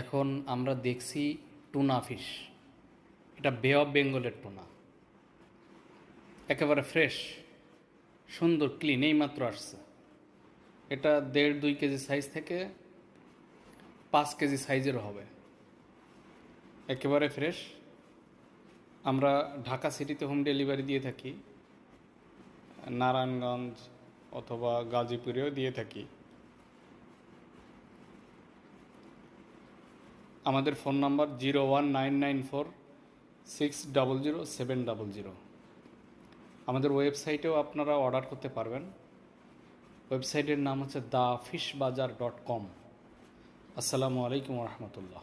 এখন আমরা দেখছি টুনা ফিশ। এটা বে অফ বেঙ্গলের টুনা, একেবারে ফ্রেশ, সুন্দর, ক্লিন, এইমাত্র আসছে। এটা 1.5-2 কেজি সাইজ থেকে 5 কেজি সাইজেরও হবে, একেবারে ফ্রেশ। আমরা ঢাকা সিটিতে হোম ডেলিভারি দিয়ে থাকি, নারায়ণগঞ্জ অথবা গাজীপুরেও দিয়ে থাকি। আমাদের ফোন নাম্বার 01994600700। আমাদের ওয়েবসাইটেও আপনারা অর্ডার করতে পারবেন। ওয়েবসাইটের নাম হচ্ছে thefishbazaar.com। আসসালামু আলাইকুম রহমতুল্লাহ।